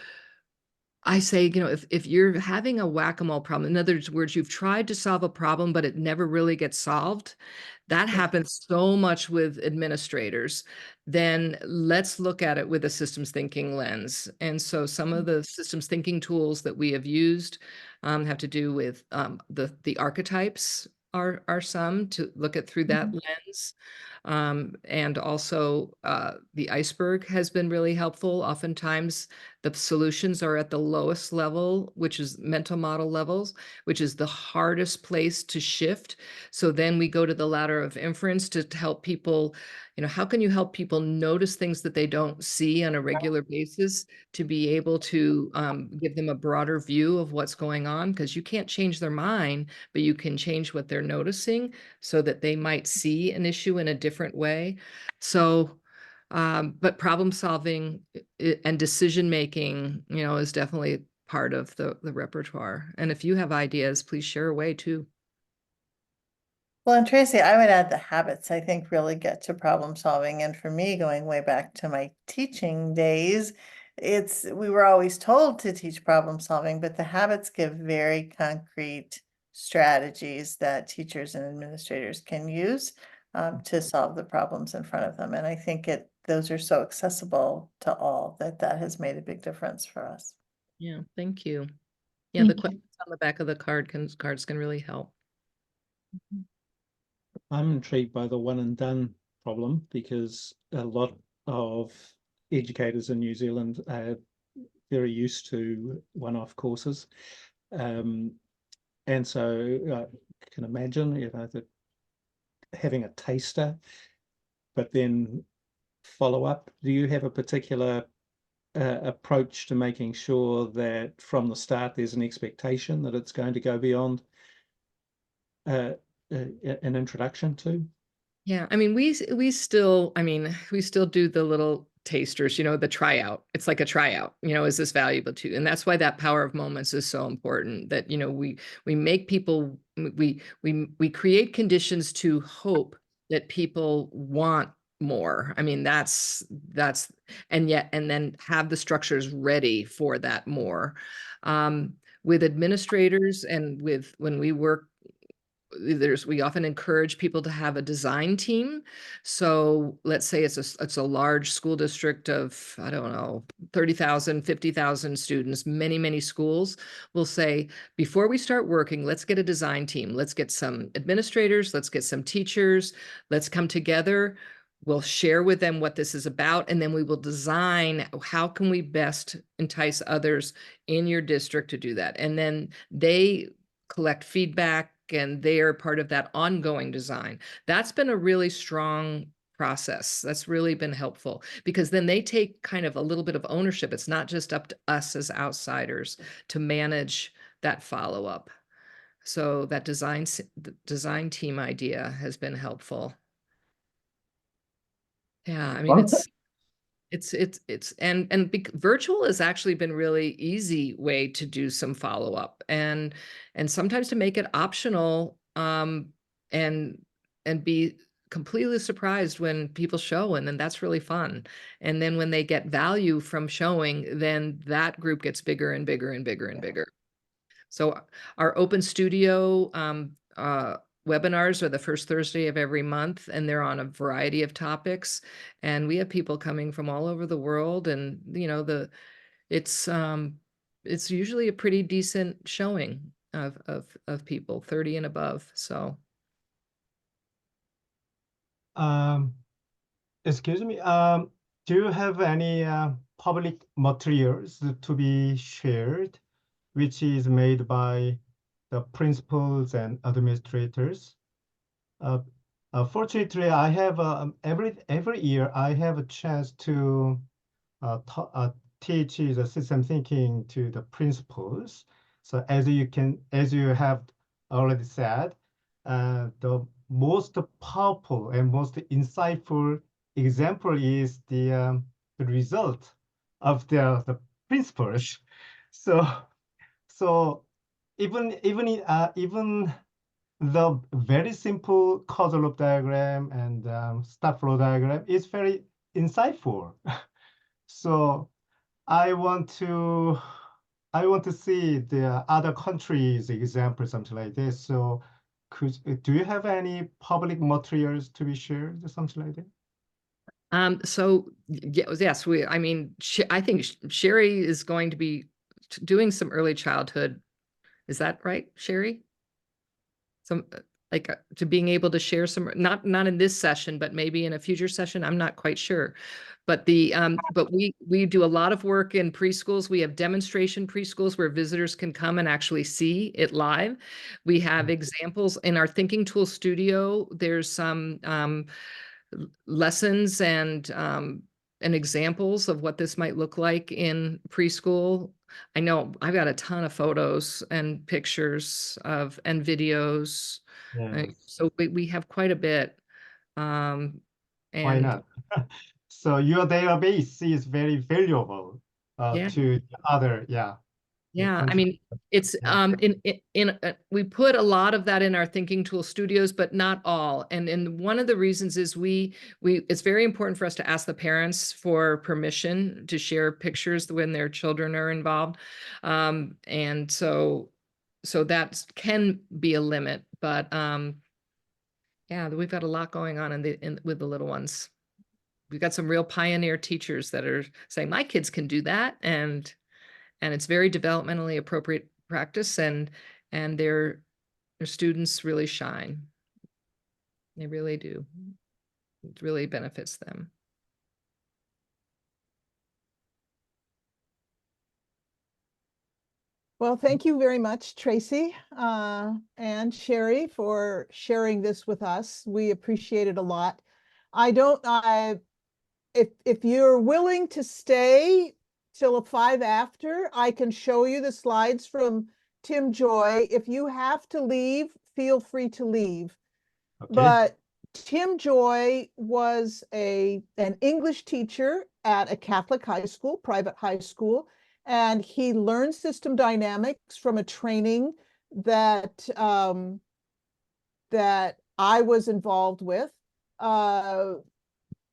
B: I say, if you're having a whack-a-mole problem, in other words, you've tried to solve a problem, but it never really gets solved, that happens so much with administrators, then let's look at it with a systems thinking lens. And so some of the systems thinking tools that we have used have to do with the archetypes are some to look at through that lens. And also the iceberg has been really helpful. Oftentimes the solutions are at the lowest level, which is mental model levels, which is the hardest place to shift. So then we go to the ladder of inference to help people, how can you help people notice things that they don't see on a regular basis to be able to give them a broader view of what's going on? Because you can't change their mind, but you can change what they're noticing so that they might see an issue in a different way. So but problem solving and decision making, is definitely part of the repertoire. And if you have ideas, please share away too.
G: Well, and Tracy, I would add the habits, I think, really get to problem solving. And for me, going way back to my teaching days, we were always told to teach problem solving, but the habits give very concrete strategies that teachers and administrators can use to solve the problems in front of them. And I think those are so accessible to all that has made a big difference for us.
B: Yeah, thank you. Yeah,
E: Thank
B: the
E: you.
B: questions on the back of the cards can really help.
F: I'm intrigued by the one and done problem because a lot of educators in New Zealand are very used to one-off courses. And so I can imagine, that having a taster, but then follow up. Do you have a particular approach to making sure that from the start there's an expectation that it's going to go beyond an introduction to?
B: Yeah, I mean, we still do the little tasters, the tryout. It's like a tryout, is this valuable to you? And that's why that power of moments is so important, that, we make people, we create conditions to hope that people want more. I mean, that's, and then have the structures ready for that more. With administrators and when we work, we often encourage people to have a design team. So let's say it's a large school district of, I don't know, 30,000, 50,000 students, many schools. We'll say, before we start working, let's get a design team. Let's get some administrators, let's get some teachers, let's come together. We'll share with them what this is about, and then we will design how can we best entice others in your district to do that. And then they collect feedback, and they are part of that ongoing design. That's been a really strong process. That's really been helpful, because then they take kind of a little bit of ownership. It's not just up to us as outsiders to manage that follow-up. So that design team idea has been helpful. Yeah, I mean, virtual has actually been really easy way to do some follow-up, and sometimes to make it optional, and be completely surprised when people show, and then that's really fun. And then when they get value from showing, then that group gets bigger and bigger and bigger and bigger. So our Open Studio webinars are the first Thursday of every month, and they're on a variety of topics. And we have people coming from all over the world, and it's usually a pretty decent showing of people 30 and above. So
C: Excuse me, do you have any public materials to be shared, which is made by the principals and administrators? Fortunately, I have every year I have a chance to teach the system thinking to the principals. So as you have already said, the most powerful and most insightful example is the result of the principals. So even the very simple causal loop diagram and step flow diagram is very insightful. So I want to I want to see the other countries example, something like this. So do you have any public materials to be shared, something like that?
B: So yes, I mean, I think Sherry is going to be doing some early childhood. Is that right, Sherry? Some like to being able to share some, not in this session, but maybe in a future session. I'm not quite sure. But but we do a lot of work in preschools. We have demonstration preschools where visitors can come and actually see it live. We have examples in our Thinking Tool Studio. There's some lessons and examples of what this might look like in preschool. I know I've got a ton of photos and pictures and videos.
C: Yes.
B: So we have quite a bit.
C: Why
B: And
C: not? So your database is very valuable
B: yeah.
C: to the other, the
B: Yeah, I
C: country.
B: mean, it's we put a lot of that in our Thinking Tool Studios, but not all. And one of the reasons is it's very important for us to ask the parents for permission to share pictures when their children are involved. And so that can be a limit, but yeah, we've got a lot going on with the little ones. We've got some real pioneer teachers that are saying, my kids can do that, and it's very developmentally appropriate practice, and their students really shine. They really do. It really benefits them.
A: Well, thank you very much, Tracy, and Sherry, for sharing this with us. We appreciate it a lot. If you're willing to stay till 5 after, I can show you the slides from Tim Joy. If you have to leave, feel free to leave.
C: Okay.
A: But Tim Joy was an English teacher at a Catholic high school, private high school, and he learned system dynamics from a training that that I was involved with.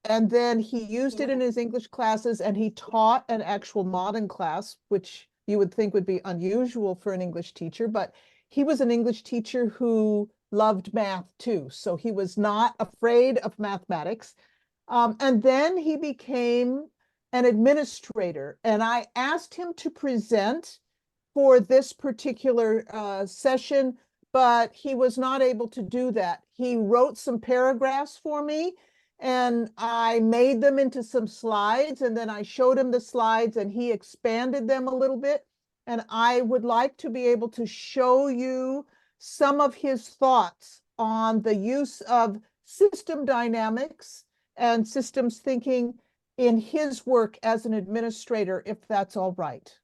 A: And then he used it in his English classes, and he taught an actual modern class, which you would think would be unusual for an English teacher, but he was an English teacher who loved math too. So he was not afraid of mathematics. And then he became an administrator, and I asked him to present for this particular session, but he was not able to do that. He wrote some paragraphs for me, and I made them into some slides, and then I showed him the slides, and he expanded them a little bit. And I would like to be able to show you some of his thoughts on the use of system dynamics and systems thinking in his work as an administrator, if that's all right.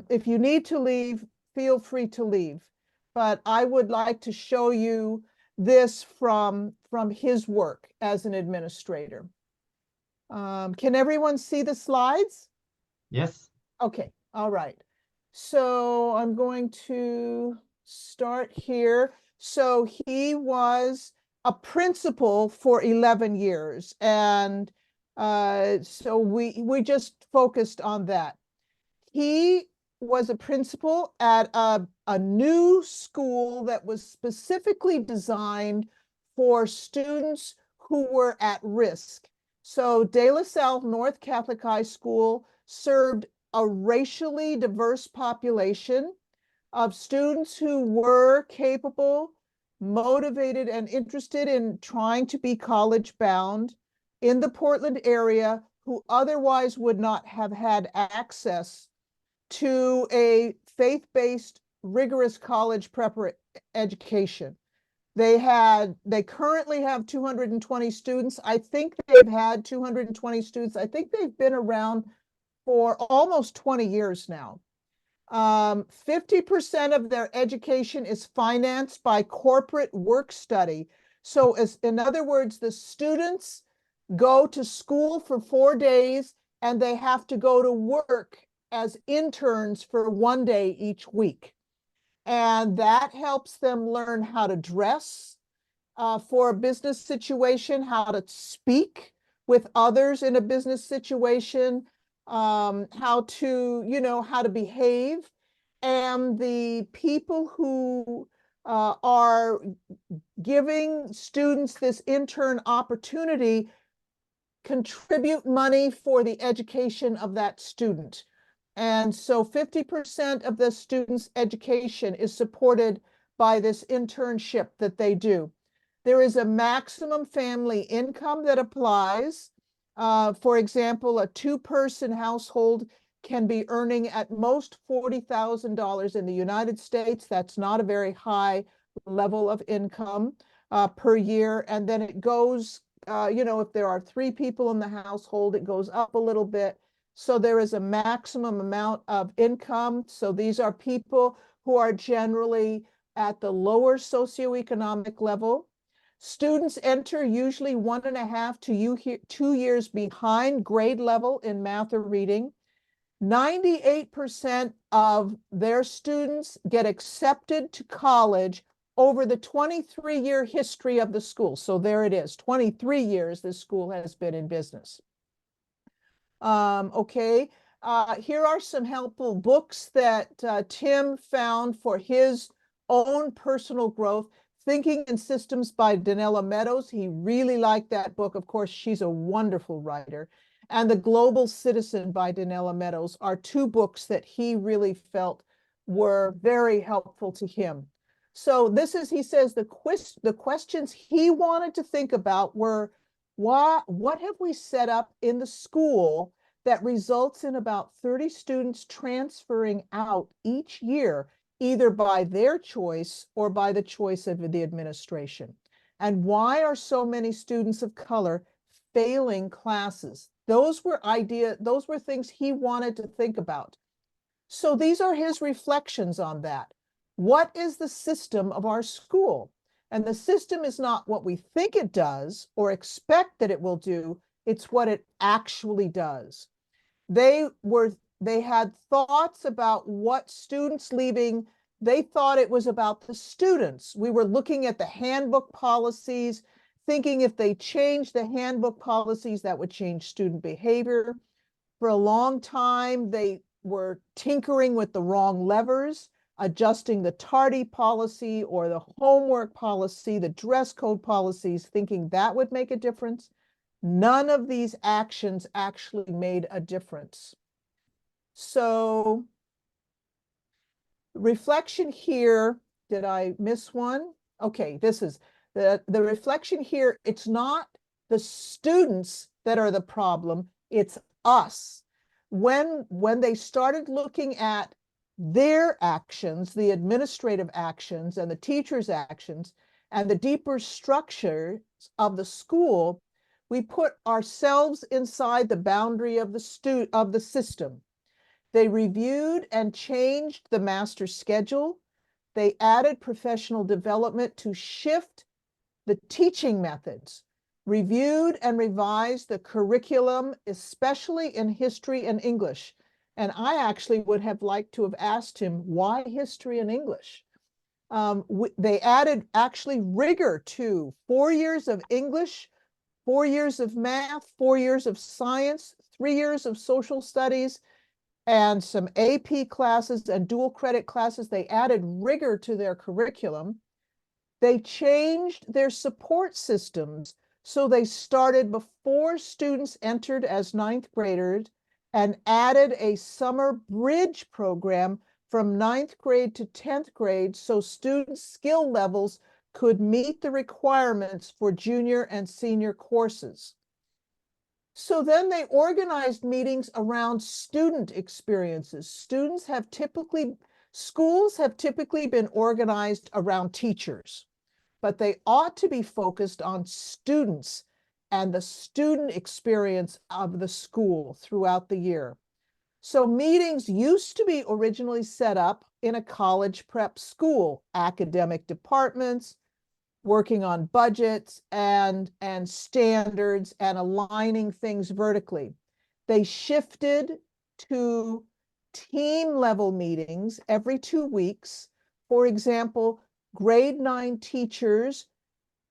A: If you need to leave, feel free to leave. But I would like to show you this from his work as an administrator. Can everyone see the slides?
C: Yes.
A: Okay, all right. So I'm going to start here. So he was a principal for 11 years, and so we just focused on that. He was a principal at a new school that was specifically designed for students who were at risk. So De La Salle North Catholic High School served a racially diverse population of students who were capable, motivated, and interested in trying to be college bound in the Portland area, who otherwise would not have had access to a faith-based, rigorous college preparatory education. They currently have 220 students. I think they've had 220 students. I think they've been around for almost 20 years now. 50% of their education is financed by corporate work study. So in other words, the students go to school for 4 days, and they have to go to work as interns for 1 day each week. And that helps them learn how to dress for a business situation, how to speak with others in a business situation, how to behave. And the people who are giving students this intern opportunity contribute money for the education of that student. And so 50% of the student's education is supported by this internship that they do. There is a maximum family income that applies. For example, a two-person household can be earning at most $40,000 in the United States. That's not a very high level of income per year. And then it goes, if there are three people in the household, it goes up a little bit. So there is a maximum amount of income. So these are people who are generally at the lower socioeconomic level. Students enter usually 1.5 to 2 years behind grade level in math or reading. 98% of their students get accepted to college over the 23-year history of the school. So there it is, 23 years this school has been in business. Okay, here are some helpful books that Tim found for his own personal growth. Thinking in Systems by Donella Meadows. He really liked that book. Of course, she's a wonderful writer. And The Global Citizen by Donella Meadows are two books that he really felt were very helpful to him. So he says, the questions he wanted to think about were, what have we set up in the school that results in about 30 students transferring out each year, either by their choice or by the choice of the administration? And why are so many students of color failing classes? Those were things he wanted to think about. So these are his reflections on that. What is the system of our school? And the system is not what we think it does or expect that it will do, it's what it actually does. They had thoughts about what students leaving, they thought it was about the students. We were looking at the handbook policies, thinking if they changed the handbook policies, that would change student behavior. For a long time, they were tinkering with the wrong levers, adjusting the tardy policy or the homework policy, the dress code policies, thinking that would make a difference. None of these actions actually made a difference. So, reflection here, did I miss one? Okay, this is the reflection here. It's not the students that are the problem, it's us. When they started looking at their actions, the administrative actions and the teachers' actions, and the deeper structures of the school, we put ourselves inside the boundary of the system. They reviewed and changed the master schedule. They added professional development to shift the teaching methods, reviewed and revised the curriculum, especially in history and English. And I actually would have liked to have asked him, why history and English? They added actually rigor to 4 years of English, 4 years of math, 4 years of science, 3 years of social studies, and some AP classes and dual credit classes. They added rigor to their curriculum. They changed their support systems. So they started before students entered as 9th graders and added a summer bridge program from 9th grade to 10th grade so students' skill levels could meet the requirements for junior and senior courses. So then they organized meetings around student experiences. Schools have typically been organized around teachers, but they ought to be focused on students and the student experience of the school throughout the year. So meetings used to be originally set up in a college prep school, academic departments, working on budgets and standards and aligning things vertically. They shifted to team level meetings every 2 weeks. For example, grade 9 teachers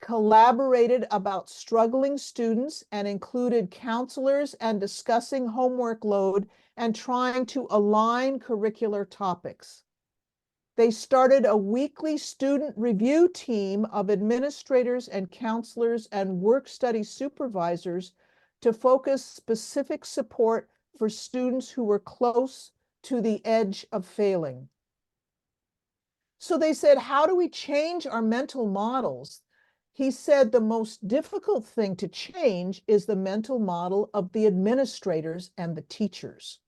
A: collaborated about struggling students and included counselors and discussing homework load and trying to align curricular topics. They started a weekly student review team of administrators and counselors and work study supervisors to focus specific support for students who were close to the edge of failing. So they said, how do we change our mental models? He said the most difficult thing to change is the mental model of the administrators and the teachers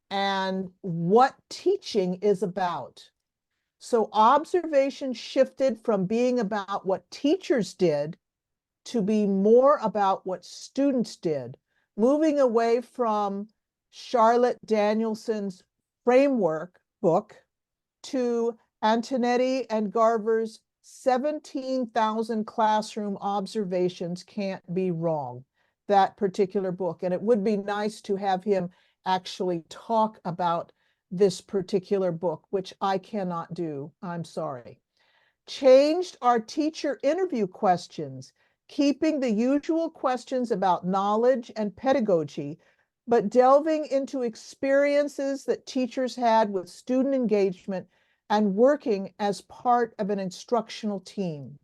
A: and what teaching is about. So observation shifted from being about what teachers did to be more about what students did, moving away from Charlotte Danielson's framework book to Antonetti and Garver's 17,000 classroom observations can't be wrong, that particular book. And it would be nice to have him actually talk about this particular book, which I cannot do. I'm sorry. Changed our teacher interview questions, keeping the usual questions about knowledge and pedagogy, but delving into experiences that teachers had with student engagement and working as part of an instructional team.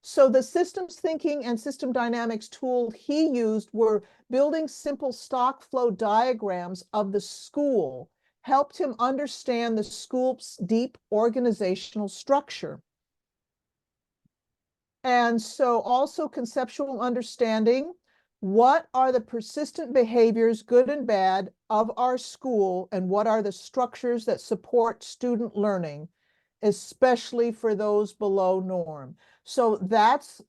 A: So the systems thinking and system dynamics tool he used were building simple stock flow diagrams of the school, helped him understand the school's deep organizational structure. And so also conceptual understanding, what are the persistent behaviors, good and bad, of our school, and what are the structures that support student learning, especially for those below norm. So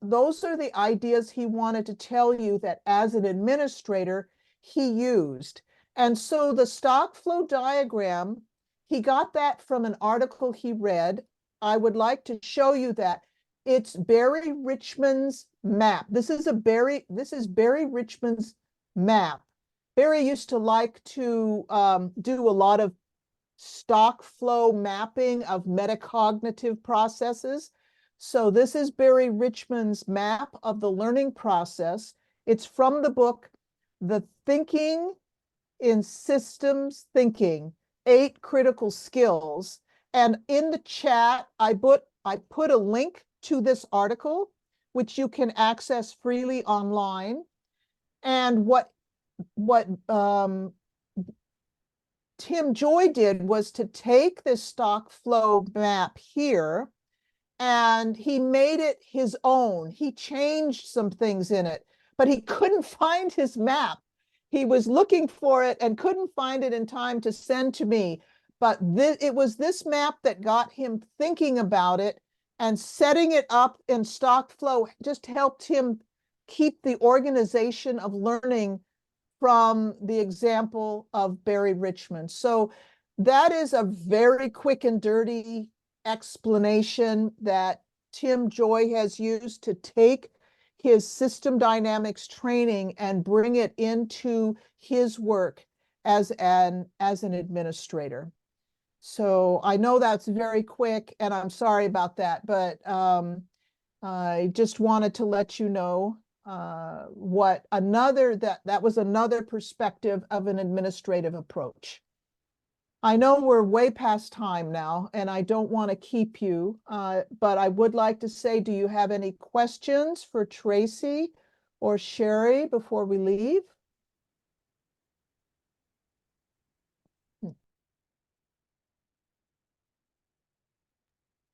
A: those are the ideas he wanted to tell you that as an administrator, he used. And so the stock flow diagram, he got that from an article he read. I would like to show you that. It's Barry Richmond's map. This is Barry Richmond's map. Barry used to like to do a lot of stock flow mapping of metacognitive processes. So this is Barry Richmond's map of the learning process. It's from the book, The Thinking in Systems Thinking, 8 Critical Skills. And in the chat, I put a link to this article, which you can access freely online. And what Tim Joy did was to take this stock flow map here and he made it his own. He changed some things in it, but he couldn't find his map. He was looking for it and couldn't find it in time to send to me. But it was this map that got him thinking about it, and setting it up in stock flow just helped him keep the organization of learning from the example of Barry Richmond. So that is a very quick and dirty explanation that Tim Joy has used to take his system dynamics training and bring it into his work as an administrator. So I know that's very quick and I'm sorry about that, but I just wanted to let you know that was another perspective of an administrative approach. I know we're way past time now and I don't want to keep you, but I would like to say, do you have any questions for Tracy or Sherry before we leave?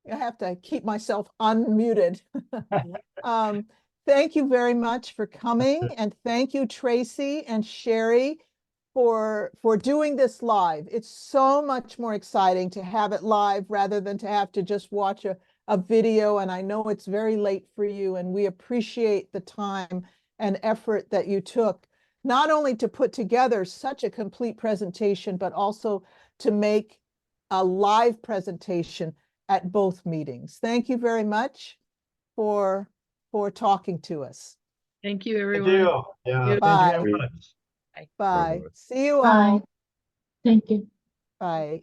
A: I have to keep myself unmuted. Thank you very much for coming, and thank you, Tracy and Sherry, for doing this live. It's so much more exciting to have it live rather than to have to just watch a video, and I know it's very late for you, and we appreciate the time and effort that you took, not only to put together such a complete presentation, but also to make a live presentation at both meetings. Thank you very much for talking to us.
B: Thank you,
C: Thank
B: everyone.
C: you. Yeah,
A: Bye.
C: thank you very much.
A: Bye. See you
E: Bye.
A: all.
E: Thank you.
A: Bye.